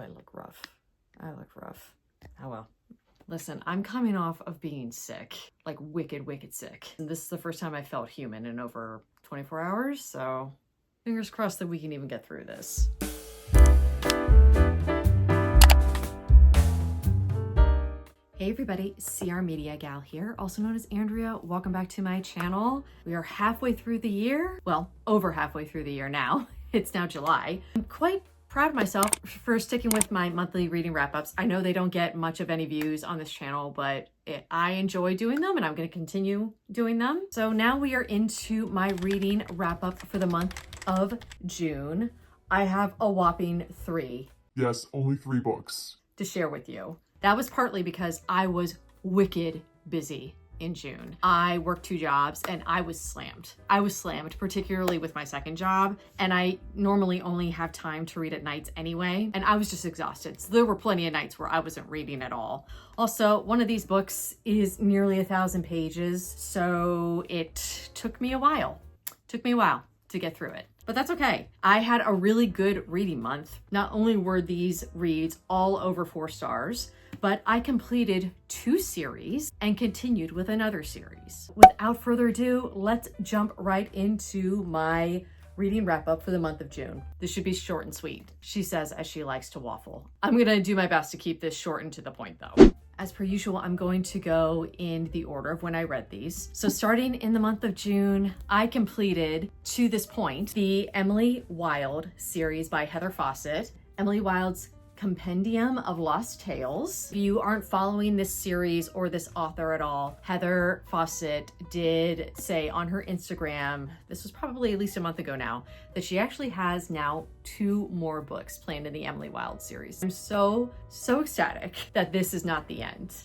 I look rough. I look rough. Oh well. Listen, I'm coming off of being sick, like wicked, wicked sick. And this is the first time I felt human in over 24 hours, so fingers crossed that we can even get through this. Hey everybody, CR Media Gal here, also known as Andrea. Welcome back to my channel. We are halfway through the year. Well, over halfway through the year now. It's now July. I'm quite proud of myself for sticking with my monthly reading wrap-ups. I know they don't get much of any views on this channel, but I enjoy doing them and I'm going to continue doing them. So now we are into my reading wrap-up for the month of June. I have a whopping 3. Yes, only 3 books. To share with you. That was partly because I was wicked busy in June. I worked 2 jobs and I was slammed. I was slammed, particularly with my second job. And I normally only have time to read at nights anyway. And I was just exhausted. So there were plenty of nights where I wasn't reading at all. Also, one of these books is nearly 1,000 pages. So it took me a while. To get through it. But that's okay. I had a really good reading month. Not only were these reads all over 4 stars, but I completed 2 series and continued with another series. Without further ado, let's jump right into my reading wrap up for the month of June. This should be short and sweet, she says as she likes to waffle. I'm gonna do my best to keep this short and to the point though. As per usual, I'm going to go in the order of when I read these. So starting in the month of June, I completed, to this point, the Emily Wilde series by Heather Fawcett. Emily Wilde's Compendium of Lost Tales. If you aren't following this series or this author at all, Heather Fawcett did say on her Instagram, this was probably at least a month ago now, that she actually has now 2 more books planned in the Emily Wilde series. I'm so ecstatic that this is not the end.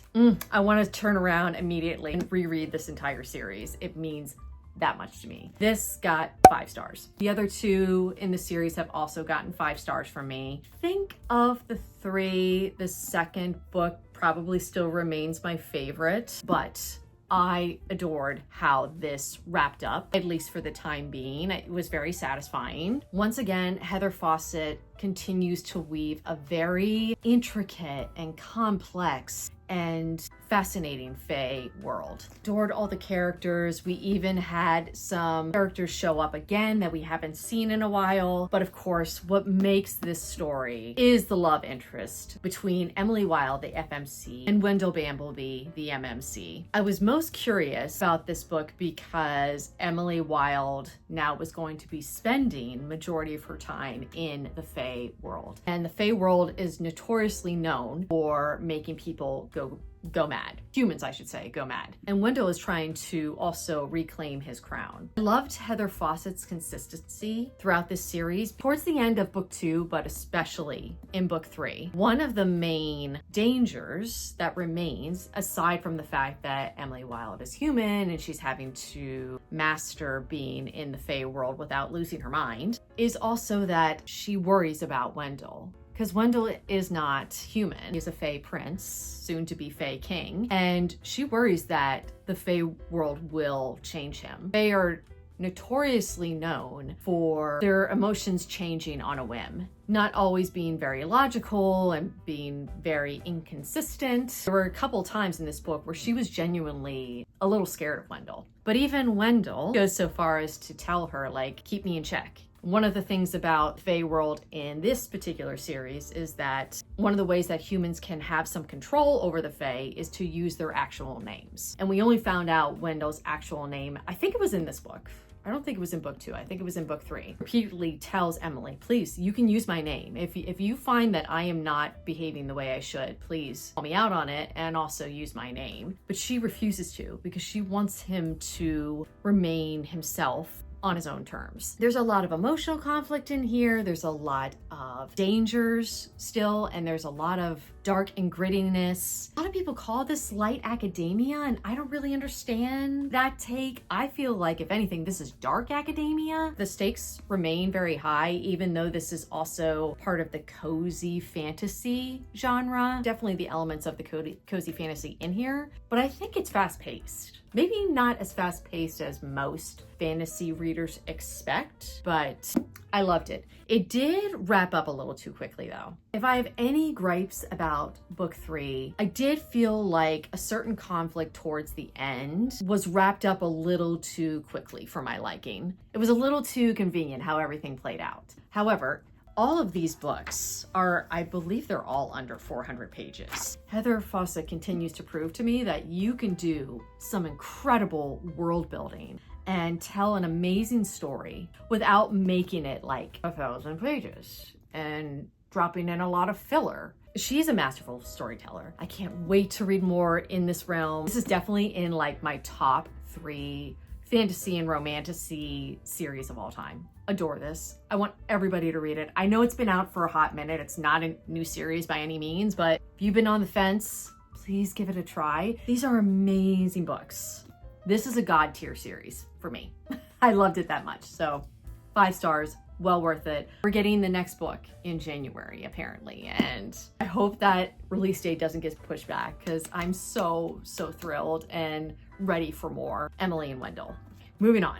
I want to turn around immediately and reread this entire series. It means that much to me. This got 5 stars. The other 2 in the series have also gotten 5 stars from me. Think of the 3, the second book probably still remains my favorite, but I adored how this wrapped up, at least for the time being. It was very satisfying. Once again, Heather Fawcett continues to weave a very intricate and complex and fascinating fae world. Adored all the characters. We even had some characters show up again that we haven't seen in a while. But of course, what makes this story is the love interest between Emily Wilde, the FMC, and Wendell Bambleby, the MMC. I was most curious about this book because Emily Wilde now was going to be spending majority of her time in the fae world. And the fae world is notoriously known for making people go mad. Humans, I should say, go mad. And Wendell is trying to also reclaim his crown. I loved Heather Fawcett's consistency throughout this series. Towards the end of book 2, but especially in book 3, one of the main dangers that remains, aside from the fact that Emily Wilde is human and she's having to master being in the fae world without losing her mind, is also that she worries about Wendell. Because Wendell is not human. He's a fae prince, soon to be fae king, and she worries that the fae world will change him. They are notoriously known for their emotions changing on a whim, not always being very logical and being very inconsistent. There were a couple times in this book where she was genuinely a little scared of Wendell. But even Wendell goes so far as to tell her, like, keep me in check. One of the things about Fae World in this particular series is that one of the ways that humans can have some control over the Fae is to use their actual names. And we only found out Wendell's actual name, I think it was in this book. I don't think it was in book 2. I think it was in book 3. Repeatedly tells Emily, please, you can use my name. If you find that I am not behaving the way I should, please call me out on it and also use my name. But she refuses to because she wants him to remain himself on his own terms. There's a lot of emotional conflict in here. There's a lot of dangers still, and there's a lot of dark and grittiness. A lot of people call this light academia, and I don't really understand that take. I feel like, if anything, this is dark academia. The stakes remain very high, even though this is also part of the cozy fantasy genre. Definitely the elements of the cozy fantasy in here, but I think it's fast-paced. Maybe not as fast-paced as most fantasy readers expect, but I loved it. It did wrap up a little too quickly though. If I have any gripes about book 3, I did feel like a certain conflict towards the end was wrapped up a little too quickly for my liking. It was a little too convenient how everything played out. However, all of these books are, I believe they're all under 400 pages. Heather Fawcett continues to prove to me that you can do some incredible world building and tell an amazing story without making it like 1,000 pages and dropping in a lot of filler. She's a masterful storyteller. I can't wait to read more in this realm. This is definitely in like my top 3 fantasy and romantasy series of all time. Adore this. I want everybody to read it. I know it's been out for a hot minute. It's not a new series by any means, but if you've been on the fence, please give it a try. These are amazing books. This is a God tier series for me. I loved it that much. So 5 stars, well worth it. We're getting the next book in January, apparently. And I hope that release date doesn't get pushed back because I'm so thrilled and ready for more Emily and Wendell. Moving on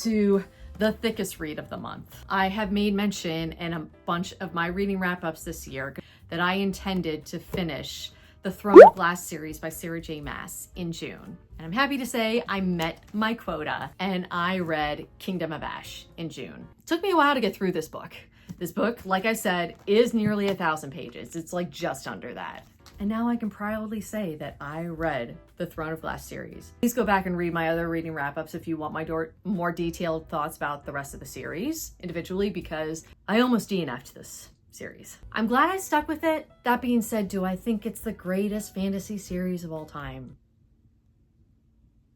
to the thickest read of the month. I have made mention in a bunch of my reading wrap-ups this year that I intended to finish the Throne of Glass series by Sarah J. Maas in June. And I'm happy to say I met my quota and I read Kingdom of Ash in June. It took me a while to get through this book. This book, like I said, is nearly 1,000 pages. It's like just under that. And now I can proudly say that I read the Throne of Glass series. Please go back and read my other reading wrap-ups if you want my more detailed thoughts about the rest of the series individually, because I almost DNF'd this series. I'm glad I stuck with it. That being said, do I think it's the greatest fantasy series of all time?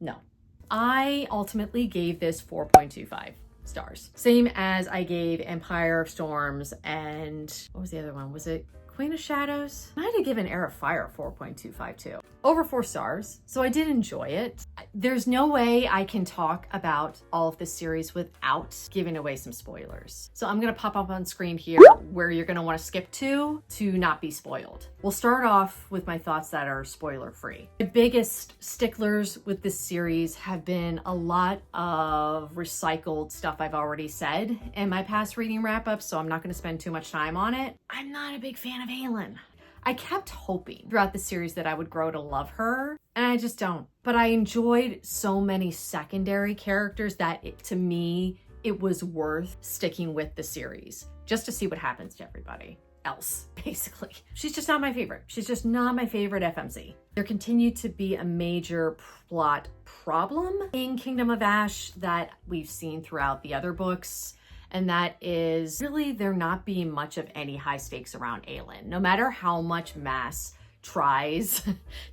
No. I ultimately gave this 4.25 stars. Same as I gave Empire of Storms and what was the other one? Was it Queen of Shadows? I might have given Heir of Fire 4.25 too. Over 4 stars, so I did enjoy it. There's no way I can talk about all of this series without giving away some spoilers. So I'm gonna pop up on screen here where you're gonna wanna skip to not be spoiled. We'll start off with my thoughts that are spoiler free. The biggest sticklers with this series have been a lot of recycled stuff I've already said in my past reading wrap-ups, so I'm not gonna spend too much time on it. I'm not a big fan of Aelin. I kept hoping throughout the series that I would grow to love her, and I just don't. But I enjoyed so many secondary characters that to me, it was worth sticking with the series just to see what happens to everybody else, basically. She's just not my favorite. She's just not my favorite FMC. There continued to be a major plot problem in Kingdom of Ash that we've seen throughout the other books. And that is really there not being much of any high stakes around Aelin. No matter how much Maas tries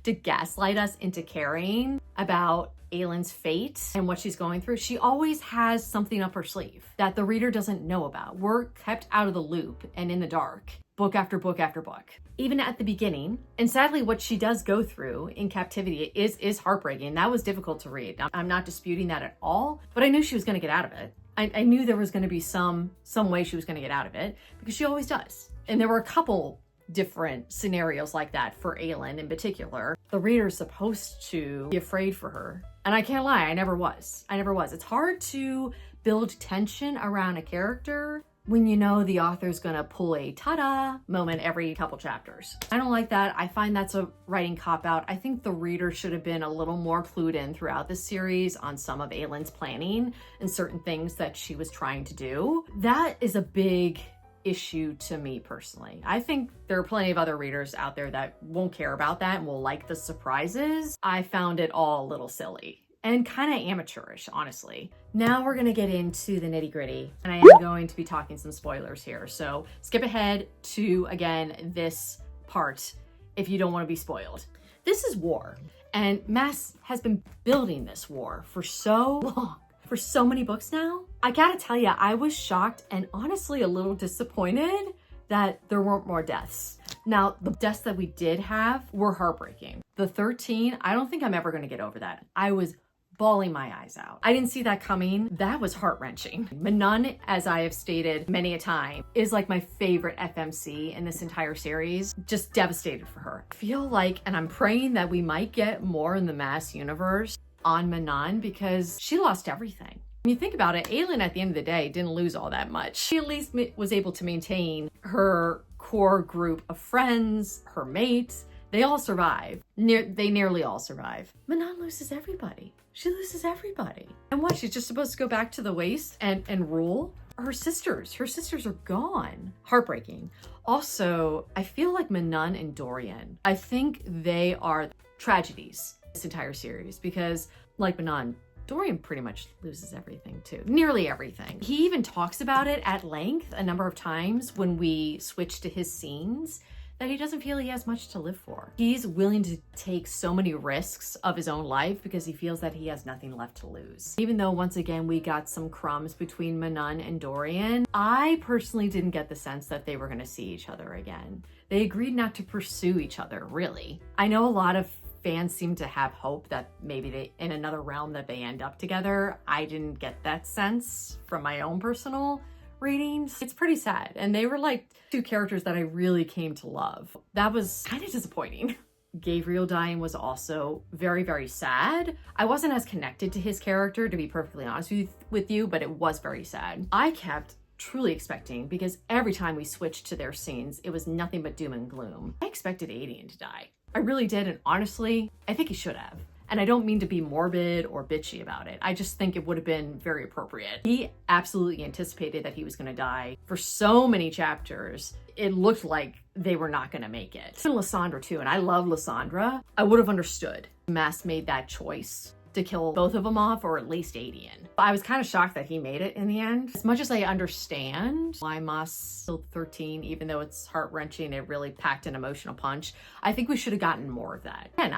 to gaslight us into caring about Aelin's fate and what she's going through, she always has something up her sleeve that the reader doesn't know about. We're kept out of the loop and in the dark, book after book after book. Even at the beginning, and sadly what she does go through in captivity is heartbreaking. That was difficult to read. I'm not disputing that at all, but I knew she was going to get out of it. I knew there was going to be some way she was going to get out of it because she always does. And there were a couple different scenarios like that for Aelin in particular. The reader's supposed to be afraid for her. And I can't lie, I never was. It's hard to build tension around a character when you know the author's gonna pull a ta-da moment every couple chapters. I don't like that. I find that's a writing cop-out. I think the reader should have been a little more clued in throughout the series on some of Aelin's planning and certain things that she was trying to do. That is a big issue to me personally. I think there are plenty of other readers out there that won't care about that and will like the surprises. I found it all a little silly and kind of amateurish, honestly. Now we're gonna get into the nitty gritty, and I am going to be talking some spoilers here. So skip ahead to, again, this part if you don't wanna be spoiled. This is war, and Maas has been building this war for so long, for so many books now. I gotta tell you, I was shocked and honestly a little disappointed that there weren't more deaths. Now, the deaths that we did have were heartbreaking. The 13, I don't think I'm ever gonna get over that. I was bawling my eyes out. I didn't see that coming. That was heart-wrenching. Manun, as I have stated many a time, is like my favorite FMC in this entire series. Just devastated for her. I feel like, and I'm praying that we might get more in the Maas universe on Manun because she lost everything. When you think about it, Aelin at the end of the day didn't lose all that much. She at least was able to maintain her core group of friends, her mates. They all survive. They nearly all survive. Manon loses everybody. She loses everybody. And what? She's just supposed to go back to the waste and rule? Her sisters are gone. Heartbreaking. Also, I feel like Manon and Dorian, I think they are tragedies this entire series, because like Manon, Dorian pretty much loses everything too. Nearly everything. He even talks about it at length a number of times when we switch to his scenes, that he doesn't feel he has much to live for. He's willing to take so many risks of his own life because he feels that he has nothing left to lose. Even though once again we got some crumbs between Manon and Dorian, I personally didn't get the sense that they were going to see each other again. They agreed not to pursue each other, really. I know a lot of fans seem to have hope that maybe they, in another realm, that they end up together. I didn't get that sense from my own personal readings. It's pretty sad. And they were like two characters that I really came to love. That was kind of disappointing. Gabriel dying was also very, very sad. I wasn't as connected to his character, to be perfectly honest with you, but it was very sad. I kept truly expecting, because every time we switched to their scenes, it was nothing but doom and gloom. I expected Adian to die. I really did, and honestly, I think he should have. And I don't mean to be morbid or bitchy about it. I just think it would have been very appropriate. He absolutely anticipated that he was going to die for so many chapters. It looked like they were not going to make it. And Lysandra too, and I love Lysandra. I would have understood. Mass made that choice to kill both of them off, or at least Adian. I was kind of shocked that he made it in the end. As much as I understand why Moss killed 13, even though it's heart-wrenching, it really packed an emotional punch, I think we should have gotten more of that. And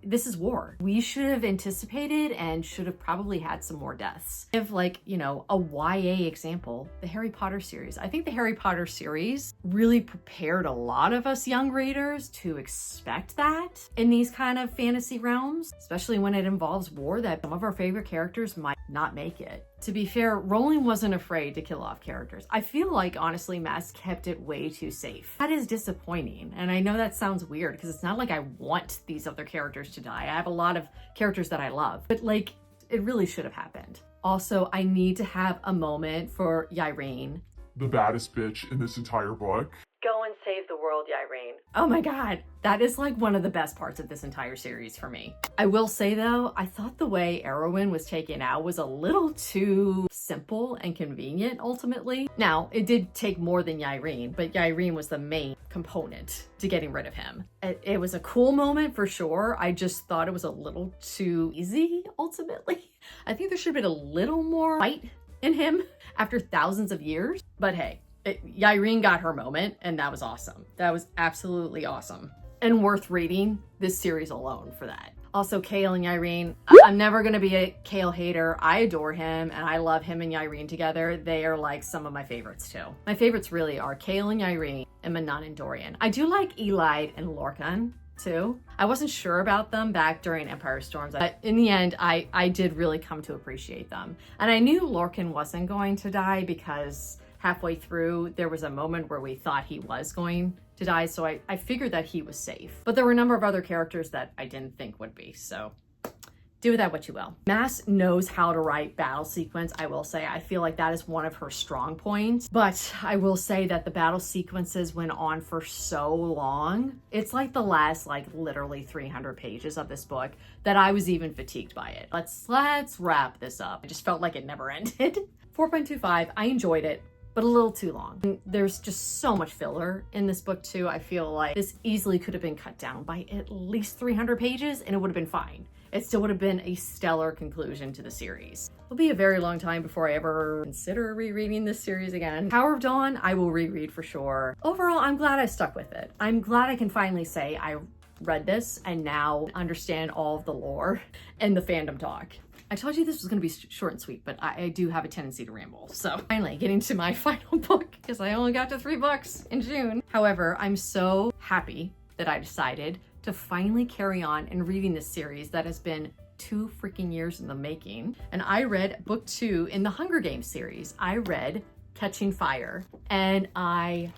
this is war. We should have anticipated and should have probably had some more deaths. If like, you know, a YA example, the Harry Potter series. I think the Harry Potter series really prepared a lot of us young readers to expect that in these kind of fantasy realms, especially when it involves war, that some of our favorite characters might not make it. To be fair, Rowling wasn't afraid to kill off characters. I feel like, honestly, Mass kept it way too safe. That is disappointing. And I know that sounds weird, because it's not like I want these other characters to die. I have a lot of characters that I love, but like, it really should have happened. Also, I need to have a moment for Yrene. The baddest bitch in this entire book. Go and save the world, Yrene. Oh my god, that is like one of the best parts of this entire series for me. I will say though, I thought the way Erwin was taken out was a little too simple and convenient ultimately. Now, it did take more than Yrene, but Yrene was the main component to getting rid of him. It was a cool moment for sure. I just thought it was a little too easy ultimately. I think there should have been a little more fight in him after thousands of years, but hey. Yrene got her moment, and that was awesome. That was absolutely awesome. And worth reading this series alone for that. Also, Chaol and Yrene. I'm never going to be a Chaol hater. I adore him, and I love him and Yrene together. They are like some of my favorites too. My favorites really are Chaol and Yrene and Manon and Dorian. I do like Elide and Lorcan too. I wasn't sure about them back during Empire Storms, but in the end, I did really come to appreciate them. And I knew Lorcan wasn't going to die, because halfway through, there was a moment where we thought he was going to die, so I figured that he was safe. But there were a number of other characters that I didn't think would be, so do with that what you will. Mass knows how to write battle sequence, I will say. I feel like that is one of her strong points, but I will say that the battle sequences went on for so long. It's like the last, like, literally 300 pages of this book that I was even fatigued by it. Let's wrap this up. I just felt like it never ended. 4.25, I enjoyed it, but a little too long. And there's just so much filler in this book too. I feel like this easily could have been cut down by at least 300 pages and it would have been fine. It still would have been a stellar conclusion to the series. It'll be a very long time before I ever consider rereading this series again. Tower of Dawn, I will reread for sure. Overall, I'm glad I stuck with it. I'm glad I can finally say I read this and now understand all of the lore and the fandom talk. I told you this was going to be short and sweet, but I do have a tendency to ramble. So finally getting to my final book, because I only got to 3 books in June. However, I'm so happy that I decided to finally carry on and reading this series that has been 2 freaking years in the making. And I read book 2 in the Hunger Games series. I read Catching Fire, and I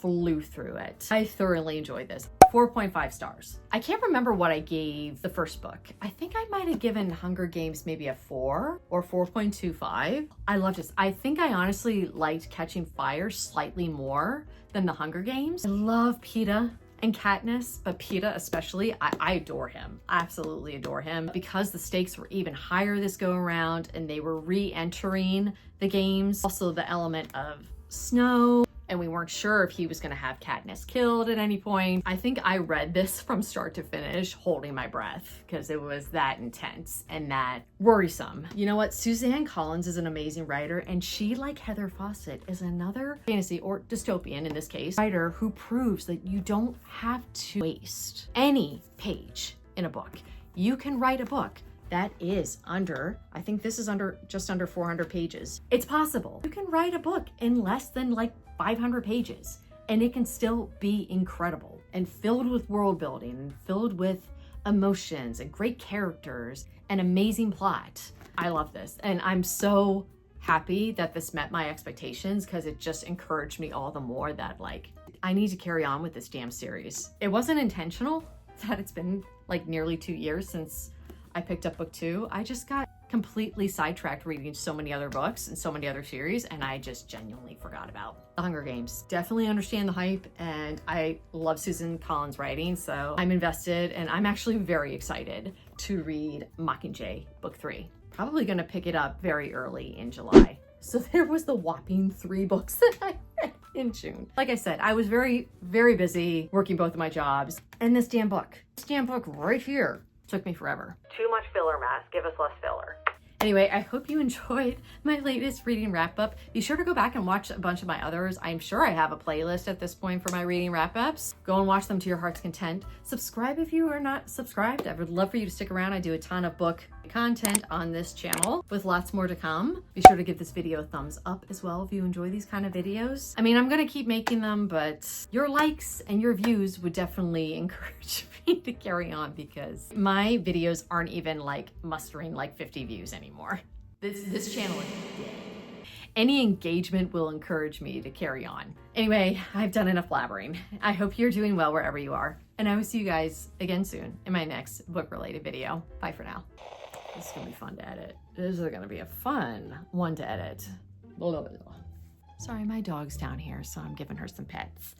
flew through it. I thoroughly enjoyed this. 4.5 stars. I can't remember what I gave the first book. I think I might have given Hunger Games maybe a 4 or 4.25. I loved this. I think I honestly liked Catching Fire slightly more than the Hunger Games. I love Peeta and Katniss, but Peeta especially, I adore him. I absolutely adore him because the stakes were even higher this go around and they were re-entering the games. Also the element of snow, and we weren't sure if he was gonna have Katniss killed at any point. I think I read this from start to finish holding my breath because it was that intense and that worrisome. You know what? Suzanne Collins is an amazing writer, and she, like Heather Fawcett, is another fantasy or dystopian, in this case, writer who proves that you don't have to waste any page in a book. You can write a book that is under, I think this is just under 400 pages. It's possible. You can write a book in less than like 500 pages and it can still be incredible and filled with world building and filled with emotions and great characters and amazing plot. I love this. And I'm so happy that this met my expectations because it just encouraged me all the more that like, I need to carry on with this damn series. It wasn't intentional that it's been like nearly 2 years since I picked up book 2. I just got completely sidetracked reading so many other books and so many other series, and I just genuinely forgot about the Hunger Games. Definitely understand the hype, and I love Susan Collins' writing, so I'm invested, and I'm actually very excited to read Mockingjay book 3. Probably gonna pick it up very early in July. So there was the whopping 3 books that I read in June. Like I said, I was very, very busy working both of my jobs, and this damn book right here, took me forever. Too much filler, Matt. Give us less filler. Anyway, I hope you enjoyed my latest reading wrap-up. Be sure to go back and watch a bunch of my others. I'm sure I have a playlist at this point for my reading wrap-ups. Go and watch them to your heart's content. Subscribe if you are not subscribed. I would love for you to stick around. I do a ton of book content on this channel with lots more to come. Be sure to give this video a thumbs up as well if you enjoy these kind of videos. I mean, I'm gonna keep making them, but your likes and your views would definitely encourage me to carry on because my videos aren't even like mustering like 50 views anymore. This channel is dead. Any engagement will encourage me to carry on. Anyway, I've done enough blabbering. I hope you're doing well wherever you are, and I will see you guys again soon in my next book-related video. Bye for now. This is gonna be fun to edit. This is gonna be a fun one to edit. Blah, blah, blah. Sorry, my dog's down here, so I'm giving her some pets.